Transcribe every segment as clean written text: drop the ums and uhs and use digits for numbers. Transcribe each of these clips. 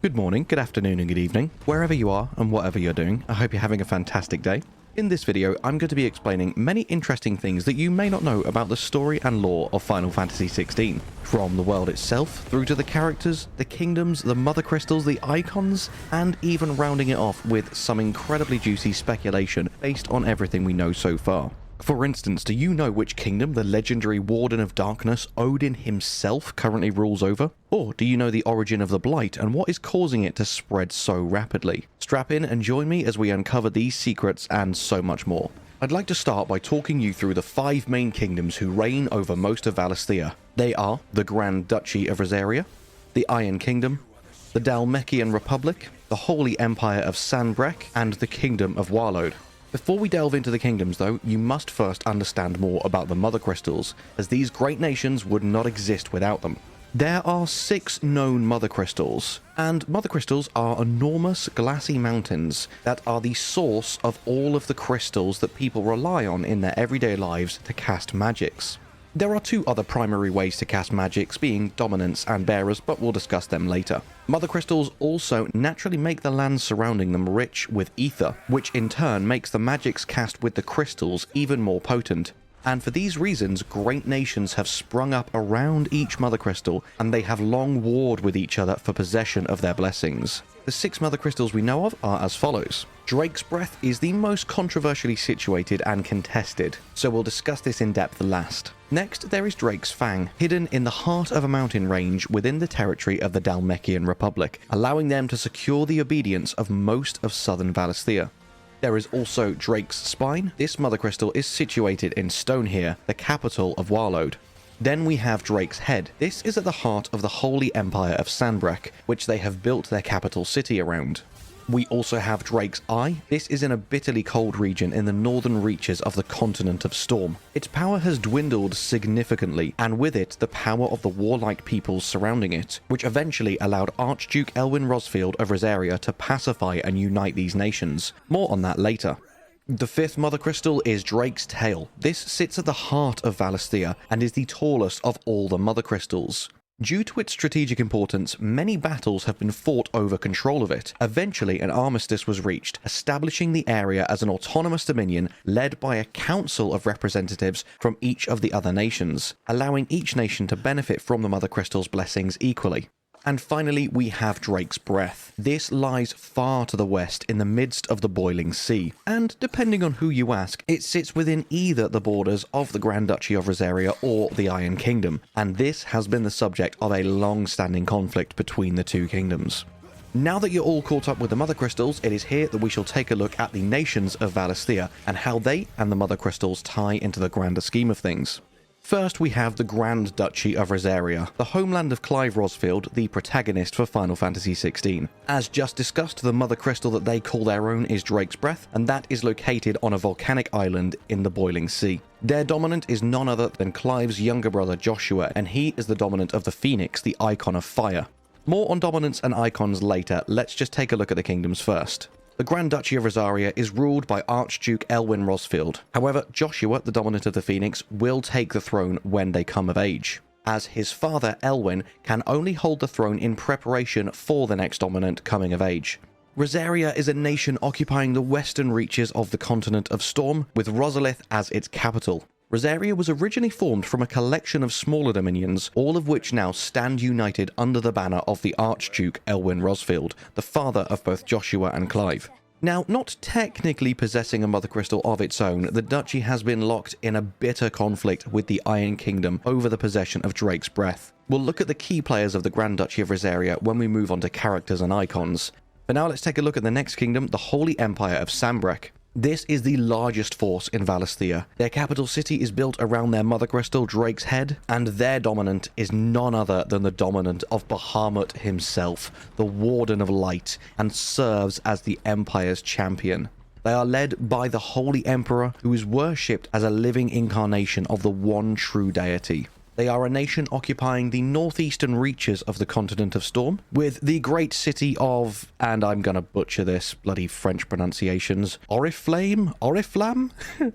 Good morning, good afternoon, and good evening, wherever you are and whatever you're doing. I hope you're having a fantastic day. In this video, I'm going to be explaining many interesting things that you may not know about the story and lore of Final Fantasy XVI. From the world itself, through to the characters, the kingdoms, the Mothercrystals, the icons, and even rounding it off with some incredibly juicy speculation based on everything we know so far. For instance, do you know which kingdom the legendary Warden of Darkness, Odin himself, currently rules over? Or do you know the origin of the Blight and what is causing it to spread so rapidly? Strap in and join me as we uncover these secrets and so much more. I'd like to start by talking you through the 5 main kingdoms who reign over most of Valisthea. They are the Grand Duchy of Rosaria, the Iron Kingdom, the Dalmekian Republic, the Holy Empire of Sanbreque, and the Kingdom of Warlode. Before we delve into the kingdoms though, you must first understand more about the Mothercrystals, as these great nations would not exist without them. There are 6 known Mothercrystals, and Mothercrystals are enormous glassy mountains that are the source of all of the crystals that people rely on in their everyday lives to cast magics. There are 2 other primary ways to cast magics, being dominance and bearers, but we'll discuss them later. Mothercrystals also naturally make the lands surrounding them rich with ether, which in turn makes the magics cast with the crystals even more potent. And for these reasons, great nations have sprung up around each Mothercrystal, and they have long warred with each other for possession of their blessings. The 6 Mothercrystals we know of are as follows. Drake's Breath is the most controversially situated and contested, so we'll discuss this in depth last. Next, there is Drake's Fang, hidden in the heart of a mountain range within the territory of the Dalmekian Republic, allowing them to secure the obedience of most of southern Valisthea. There is also Drake's Spine. This Mothercrystal is situated in Stonehere, the capital of Warlode. Then we have Drake's Head. This is at the heart of the Holy Empire of Sanbreque, which they have built their capital city around. We also have Drake's Eye. This is in a bitterly cold region in the northern reaches of the continent of Storm. Its power has dwindled significantly, and with it the power of the warlike peoples surrounding it, which eventually allowed Archduke Elwin Rosfield of Rosaria to pacify and unite these nations. More on that later. The 5th Mothercrystal is Drake's Tail. This sits at the heart of Valisthea and is the tallest of all the Mothercrystals. Due to its strategic importance, many battles have been fought over control of it. Eventually, an armistice was reached, establishing the area as an autonomous dominion led by a council of representatives from each of the other nations, allowing each nation to benefit from the Mothercrystal's blessings equally. And finally, we have Drake's Breath. This lies far to the west in the midst of the boiling sea, and depending on who you ask, it sits within either the borders of the Grand Duchy of Rosaria or the Iron Kingdom, and this has been the subject of a long-standing conflict between the 2 kingdoms. Now that you're all caught up with the Mothercrystals, it is here that we shall take a look at the nations of Valisthea and how they and the Mothercrystals tie into the grander scheme of things. First, we have the Grand Duchy of Rosaria, the homeland of Clive Rosfield, the protagonist for Final Fantasy XVI. As just discussed, the Mothercrystal that they call their own is Drake's Breath, and that is located on a volcanic island in the boiling sea. Their dominant is none other than Clive's younger brother Joshua, and he is the dominant of the Phoenix, the icon of fire. More on dominance and icons later, let's just take a look at the kingdoms first. The Grand Duchy of Rosaria is ruled by Archduke Elwin Rosfield. However, Joshua, the dominant of the Phoenix, will take the throne when they come of age, as his father Elwin can only hold the throne in preparation for the next dominant coming of age. Rosaria is a nation occupying the western reaches of the continent of Storm, with Rosalith as its capital. Rosaria was originally formed from a collection of smaller dominions, all of which now stand united under the banner of the Archduke Elwin Rosfield, the father of both Joshua and Clive. Now, not technically possessing a Mothercrystal of its own, the duchy has been locked in a bitter conflict with the Iron Kingdom over the possession of Drake's Breath. We'll look at the key players of the Grand Duchy of Rosaria when we move on to characters and icons. But now let's take a look at the next kingdom, the Holy Empire of Sanbreque. This is the largest force in Valisthea. Their capital city is built around their Mothercrystal, Drake's Head, and their dominant is none other than the dominant of Bahamut himself, the Warden of Light, and serves as the Empire's champion. They are led by the Holy Emperor, who is worshipped as a living incarnation of the one true deity. They are a nation occupying the northeastern reaches of the continent of Storm, with the great city of, and I'm gonna butcher this, bloody French pronunciations, Oriflamme,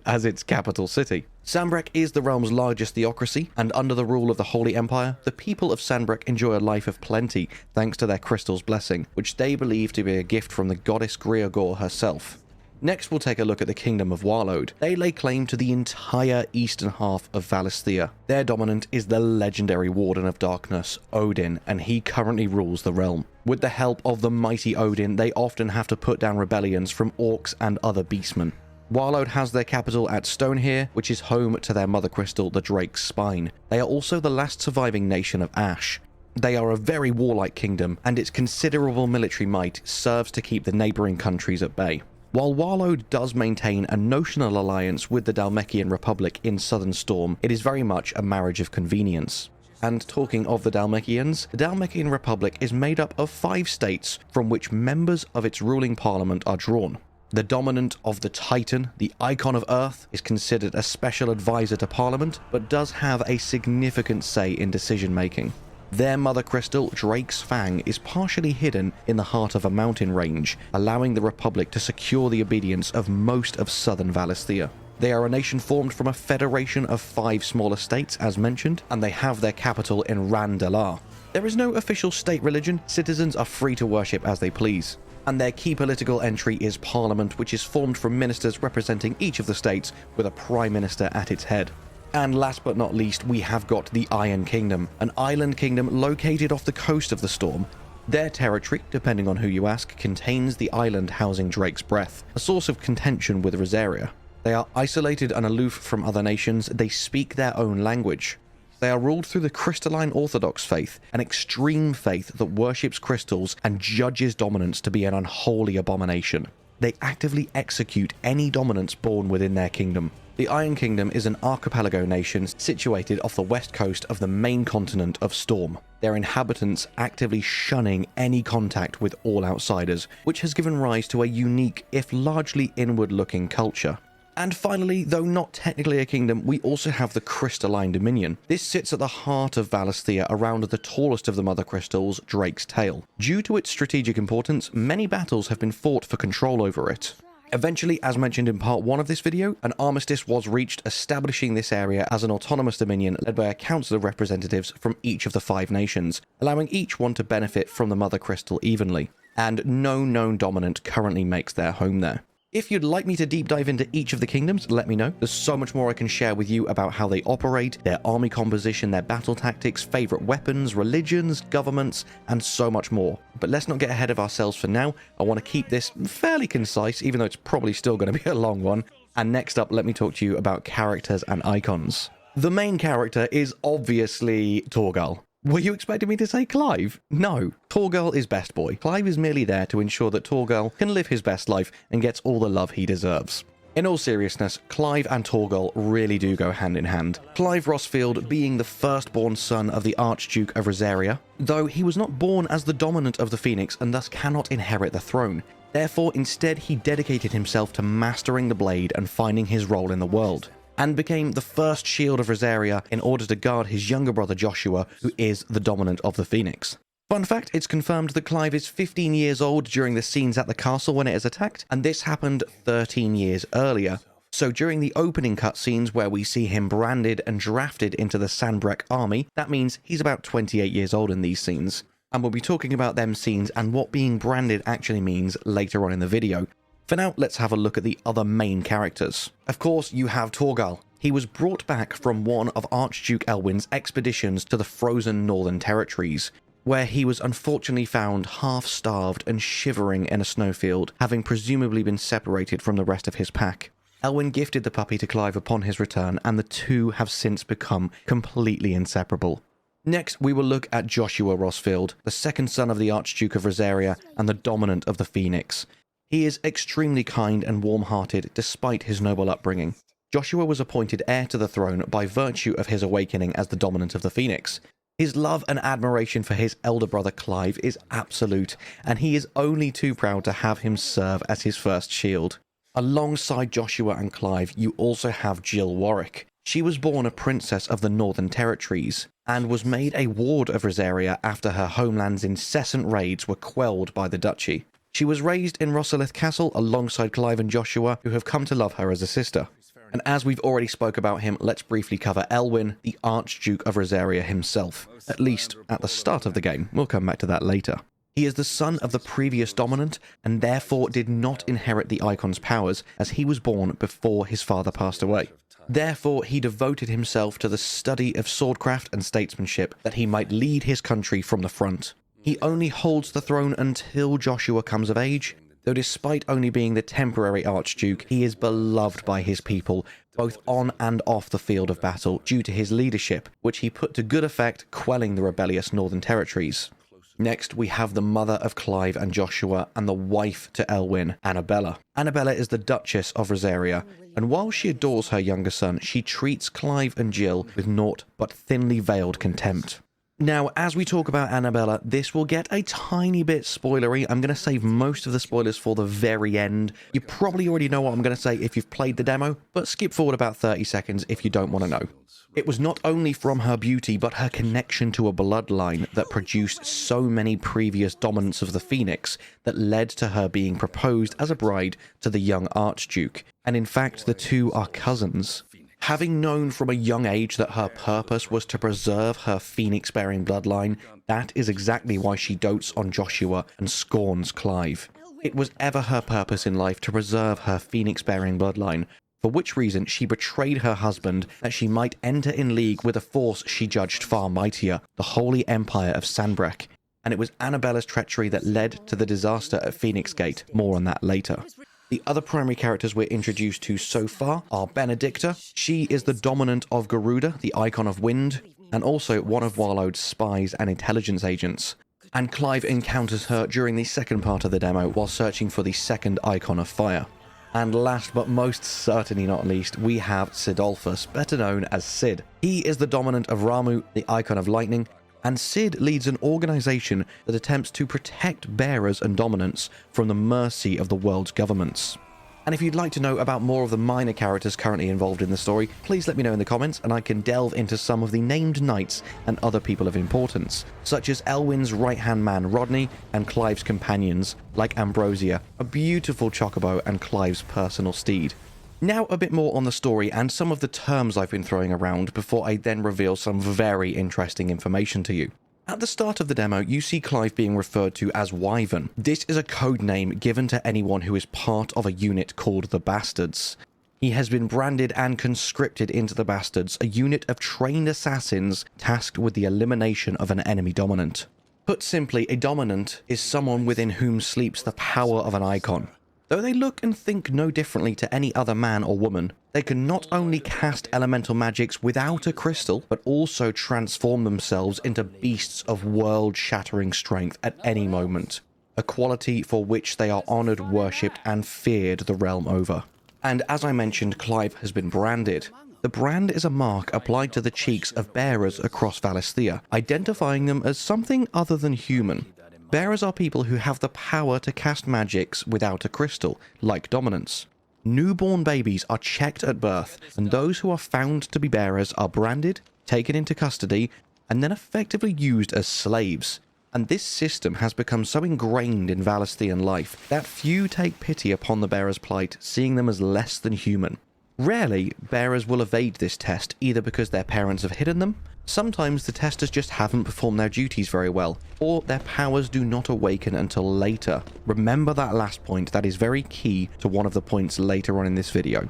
as its capital city. Sanbreque is the realm's largest theocracy, and under the rule of the Holy Empire, the people of Sanbreque enjoy a life of plenty thanks to their crystal's blessing, which they believe to be a gift from the goddess Griogor herself. Next, we'll take a look at the Kingdom of Warlode. They lay claim to the entire eastern half of Valisthea. Their dominant is the legendary Warden of Darkness, Odin, and he currently rules the realm. With the help of the mighty Odin, they often have to put down rebellions from orcs and other beastmen. Warlode has their capital at Stonehere, which is home to their mother crystal, the Drake's Spine. They are also the last surviving nation of Ash. They are a very warlike kingdom, and its considerable military might serves to keep the neighbouring countries at bay. While Warlode does maintain a notional alliance with the Dhalmekian Republic in Southern Storm, it is very much a marriage of convenience. And talking of the Dhalmekians, the Dhalmekian Republic is made up of 5 states from which members of its ruling parliament are drawn. The dominant of the Titan, the Icon of Earth, is considered a special advisor to Parliament, but does have a significant say in decision-making. Their mother crystal, Drake's Fang, is partially hidden in the heart of a mountain range, allowing the Republic to secure the obedience of most of southern Valisthea. They are a nation formed from a federation of 5 smaller states, as mentioned, and they have their capital in Randalar. There is no official state religion, citizens are free to worship as they please. And their key political entry is Parliament, which is formed from ministers representing each of the states, with a Prime Minister at its head. And last but not least, we have got the Iron Kingdom, an island kingdom located off the coast of the Storm. Their territory, depending on who you ask, contains the island housing Drake's Breath, a source of contention with Rosaria. They are isolated and aloof from other nations. They speak their own language. They are ruled through the crystalline Orthodox faith, an extreme faith that worships crystals and judges dominance to be an unholy abomination. They actively execute any dominance born within their kingdom. The Iron Kingdom is an archipelago nation situated off the west coast of the main continent of Storm, their inhabitants actively shunning any contact with all outsiders, which has given rise to a unique, if largely inward-looking culture. And finally, though not technically a kingdom, we also have the Crystalline Dominion. This sits at the heart of Valisthea around the tallest of the Mother Crystals, Drake's Tail. Due to its strategic importance, many battles have been fought for control over it. Eventually, as mentioned in part 1 of this video, an armistice was reached establishing this area as an autonomous dominion led by a council of representatives from each of the 5 nations, allowing each one to benefit from the Mother Crystal evenly. And no known dominant currently makes their home there. If you'd like me to deep dive into each of the kingdoms, let me know. There's so much more I can share with you about how they operate, their army composition, their battle tactics, favorite weapons, religions, governments, and so much more. But let's not get ahead of ourselves for now. I want to keep this fairly concise, even though it's probably still going to be a long one. And next up, let me talk to you about characters and icons. The main character is obviously Torgal. Were you expecting me to say Clive? No, Torgal is best boy. Clive is merely there to ensure that Torgal can live his best life and gets all the love he deserves. In all seriousness, Clive and Torgal really do go hand in hand. Clive Rosfield being the firstborn son of the Archduke of Rosaria, though he was not born as the dominant of the Phoenix and thus cannot inherit the throne. Therefore, instead he dedicated himself to mastering the blade and finding his role in the world, and became the first shield of Rosaria in order to guard his younger brother Joshua, who is the dominant of the Phoenix. Fun fact, it's confirmed that Clive is 15 years old during the scenes at the castle when it is attacked, and this happened 13 years earlier. So during the opening cutscenes where we see him branded and drafted into the Sanbreque army, that means he's about 28 years old in these scenes. And we'll be talking about them scenes and what being branded actually means later on in the video. For now, let's have a look at the other main characters. Of course, you have Torgal. He was brought back from one of Archduke Elwin's expeditions to the frozen northern territories, where he was unfortunately found half-starved and shivering in a snowfield, having presumably been separated from the rest of his pack. Elwin gifted the puppy to Clive upon his return, and the two have since become completely inseparable. Next, we will look at Joshua Rosfield, the second son of the Archduke of Rosaria and the dominant of the Phoenix. He is extremely kind and warm-hearted despite his noble upbringing. Joshua was appointed heir to the throne by virtue of his awakening as the dominant of the Phoenix. His love and admiration for his elder brother Clive is absolute, and he is only too proud to have him serve as his first shield. Alongside Joshua and Clive, you also have Jill Warwick. She was born a princess of the Northern Territories, and was made a ward of Rosaria after her homeland's incessant raids were quelled by the duchy. She was raised in Rosalith Castle alongside Clive and Joshua, who have come to love her as a sister. And as we've already spoke about him, let's briefly cover Elwyn, the Archduke of Rosaria himself, at least at the start of the game. We'll come back to that later. He is the son of the previous dominant, and therefore did not inherit the Eikon's powers, as he was born before his father passed away. Therefore, he devoted himself to the study of swordcraft and statesmanship, that he might lead his country from the front. He only holds the throne until Joshua comes of age, though despite only being the temporary Archduke, he is beloved by his people, both on and off the field of battle, due to his leadership, which he put to good effect, quelling the rebellious Northern Territories. Next, we have the mother of Clive and Joshua, and the wife to Elwyn, Annabella. Annabella is the Duchess of Rosaria, and while she adores her younger son, she treats Clive and Jill with naught but thinly veiled contempt. Now, as we talk about Annabella, this will get a tiny bit spoilery. I'm going to save most of the spoilers for the very end. You probably already know what I'm going to say if you've played the demo, but skip forward about 30 seconds if you don't want to know. It was not only from her beauty, but her connection to a bloodline that produced so many previous dominants of the Phoenix that led to her being proposed as a bride to the young Archduke. And in fact, the two are cousins. Having known from a young age that her purpose was to preserve her Phoenix-bearing bloodline, that is exactly why she dotes on Joshua and scorns Clive. It was ever her purpose in life to preserve her Phoenix-bearing bloodline, for which reason she betrayed her husband that she might enter in league with a force she judged far mightier, the Holy Empire of Sanbreque. And it was Annabella's treachery that led to the disaster at Phoenix Gate. More on that later. The other primary characters we're introduced to so far are Benedicta. She is the dominant of Garuda, the Icon of Wind, and also one of Warlode's spies and intelligence agents. And Clive encounters her during the second part of the demo while searching for the second Icon of Fire. And last but most certainly not least, we have Cidolfus, better known as Cid. He is the dominant of Ramuh, the Icon of Lightning, and Cid leads an organization that attempts to protect bearers and dominants from the mercy of the world's governments. And if you'd like to know about more of the minor characters currently involved in the story, please let me know in the comments and I can delve into some of the named knights and other people of importance, such as Elwyn's right-hand man Rodney and Clive's companions, like Ambrosia, a beautiful chocobo and Clive's personal steed. Now a bit more on the story and some of the terms I've been throwing around before I then reveal some very interesting information to you. At the start of the demo, you see Clive being referred to as Wyvern. This is a code name given to anyone who is part of a unit called the Bastards. He has been branded and conscripted into the Bastards, a unit of trained assassins tasked with the elimination of an enemy dominant. Put simply, a dominant is someone within whom sleeps the power of an icon. Though they look and think no differently to any other man or woman, they can not only cast elemental magics without a crystal, but also transform themselves into beasts of world-shattering strength at any moment, a quality for which they are honoured, worshipped, and feared the realm over. And as I mentioned, Clive has been branded. The brand is a mark applied to the cheeks of bearers across Valisthea, identifying them as something other than human. Bearers are people who have the power to cast magics without a crystal, like dominants. Newborn babies are checked at birth, and those who are found to be bearers are branded, taken into custody, and then effectively used as slaves. And this system has become so ingrained in Valisthean life that few take pity upon the bearer's plight, seeing them as less than human. Rarely, bearers will evade this test, either because their parents have hidden them, sometimes the testers just haven't performed their duties very well, or their powers do not awaken until later. Remember that last point, that is very key to one of the points later on in this video.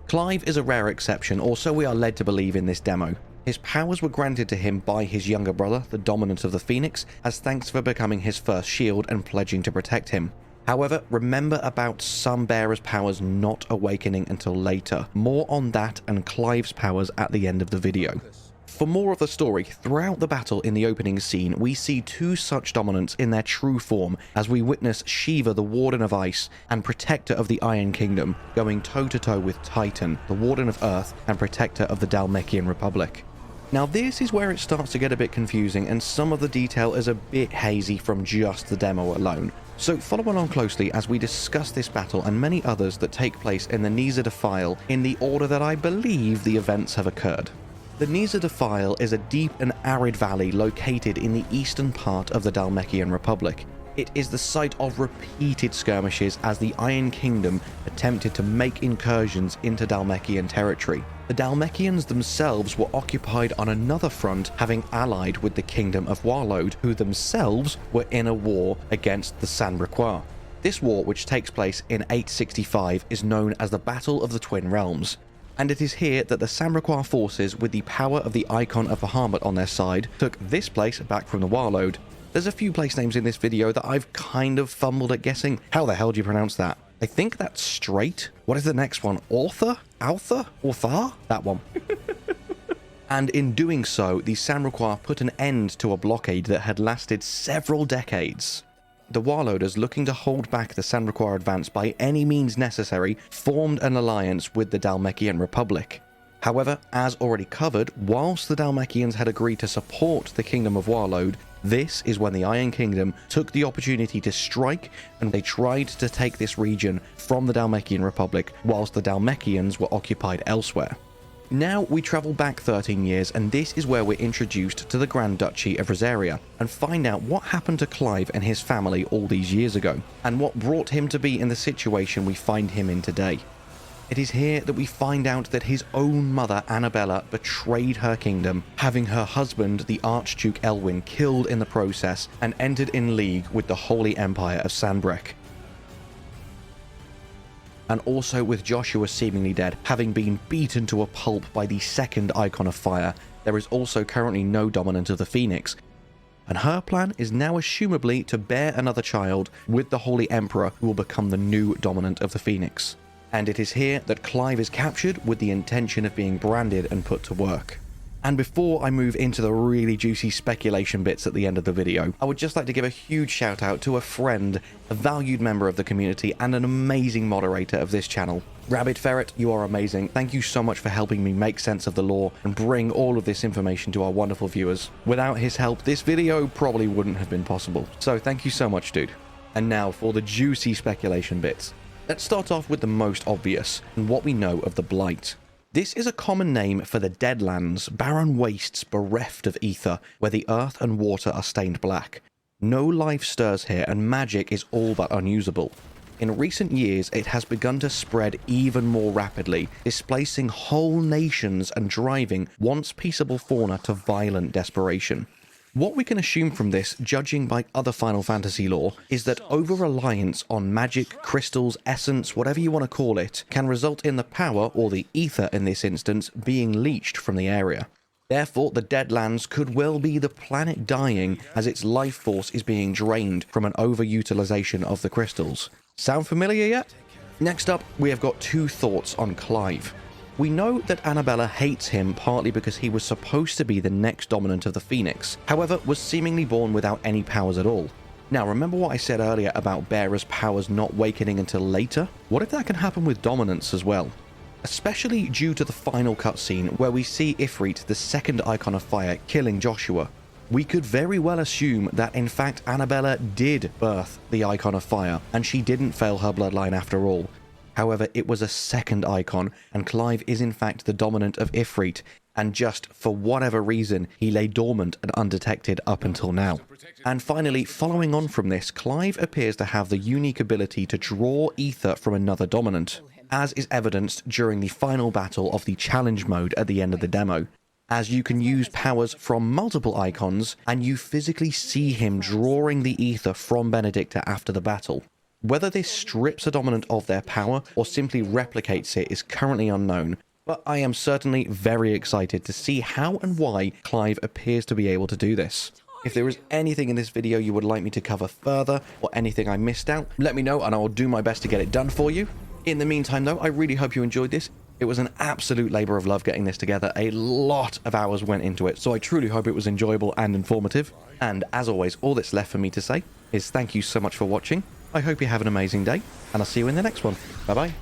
Clive is a rare exception, or so we are led to believe in this demo. His powers were granted to him by his younger brother, the Dominant of the Phoenix, as thanks for becoming his first shield and pledging to protect him. However, remember about some bearers' powers not awakening until later. More on that and Clive's powers at the end of the video. For more of the story, throughout the battle in the opening scene, we see two such dominants in their true form as we witness Shiva, the Warden of Ice and Protector of the Iron Kingdom, going toe-to-toe with Titan, the Warden of Earth and Protector of the Dalmekian Republic. Now this is where it starts to get a bit confusing and some of the detail is a bit hazy from just the demo alone. So follow along closely as we discuss this battle and many others that take place in the Nisa Defile in the order that I believe the events have occurred. The Nisa Defile is a deep and arid valley located in the eastern part of the Dhalmekian Republic. It is the site of repeated skirmishes as the Iron Kingdom attempted to make incursions into Dhalmekian territory. The Dhalmekians themselves were occupied on another front, having allied with the Kingdom of Warlode, who themselves were in a war against the Sanbrequois. This war, which takes place in 865, is known as the Battle of the Twin Realms. And it is here that the Sanbrequois forces, with the power of the Eikon of Bahamut on their side, took this place back from the Warlode. There's a few place names in this video that I've kind of fumbled at guessing. How the hell do you pronounce that? I think that's straight. What is the next one? Author? Author? Authar? That one. And in doing so, the Sanbrequois put an end to a blockade that had lasted several decades. The Warloders, looking to hold back the Sanbrequois advance by any means necessary, formed an alliance with the Dhalmekian Republic. However, as already covered, whilst the Dhalmekians had agreed to support the Kingdom of Warlode, this is when the Iron Kingdom took the opportunity to strike, and they tried to take this region from the Dhalmekian Republic whilst the Dhalmekians were occupied elsewhere. Now we travel back 13 years, and this is where we're introduced to the Grand Duchy of Rosaria and find out what happened to Clive and his family all these years ago, and what brought him to be in the situation we find him in today. It is here that we find out that his own mother, Annabella, betrayed her kingdom, having her husband, the Archduke Elwin, killed in the process, and entered in league with the Holy Empire of Sanbreque. And also with Joshua seemingly dead, having been beaten to a pulp by the second Icon of Fire, there is also currently no dominant of the Phoenix. And her plan is now assumably to bear another child with the Holy Emperor, who will become the new dominant of the Phoenix. And it is here that Clive is captured with the intention of being branded and put to work. And before I move into the really juicy speculation bits at the end of the video, I would just like to give a huge shout out to a friend, a valued member of the community, and an amazing moderator of this channel. Rabbit Ferret, you are amazing. Thank you so much for helping me make sense of the lore and bring all of this information to our wonderful viewers. Without his help, this video probably wouldn't have been possible. So thank you so much, dude. And now for the juicy speculation bits. Let's start off with the most obvious, and what we know of the Blight. This is a common name for the Deadlands, barren wastes bereft of ether, where the earth and water are stained black. No life stirs here, and magic is all but unusable. In recent years, it has begun to spread even more rapidly, displacing whole nations and driving once peaceable fauna to violent desperation. What we can assume from this, judging by other Final Fantasy lore, is that over-reliance on magic, crystals, essence, whatever you want to call it, can result in the power, or the ether in this instance, being leached from the area. Therefore, the Deadlands could well be the planet dying as its life force is being drained from an overutilization of the crystals. Sound familiar yet? Next up, we have got two thoughts on Clive. We know that Annabella hates him partly because he was supposed to be the next dominant of the Phoenix, however was seemingly born without any powers at all. Now remember what I said earlier about bearers' powers not awakening until later? What if that can happen with dominance as well? Especially due to the final cutscene where we see Ifrit, the second Icon of Fire, killing Joshua. We could very well assume that in fact Annabella did birth the Icon of Fire and she didn't fail her bloodline after all. However, it was a second icon, and Clive is in fact the dominant of Ifrit, and just for whatever reason, he lay dormant and undetected up until now. And finally, following on from this, Clive appears to have the unique ability to draw ether from another dominant, as is evidenced during the final battle of the challenge mode at the end of the demo, as you can use powers from multiple icons, and you physically see him drawing the ether from Benedicta after the battle. Whether this strips a dominant of their power or simply replicates it is currently unknown, but I am certainly very excited to see how and why Clive appears to be able to do this. If there is anything in this video you would like me to cover further, or anything I missed out, let me know and I will do my best to get it done for you. In the meantime though, I really hope you enjoyed this. It was an absolute labour of love getting this together. A lot of hours went into it, so I truly hope it was enjoyable and informative. And as always, all that's left for me to say is thank you so much for watching. I hope you have an amazing day, and I'll see you in the next one. Bye bye.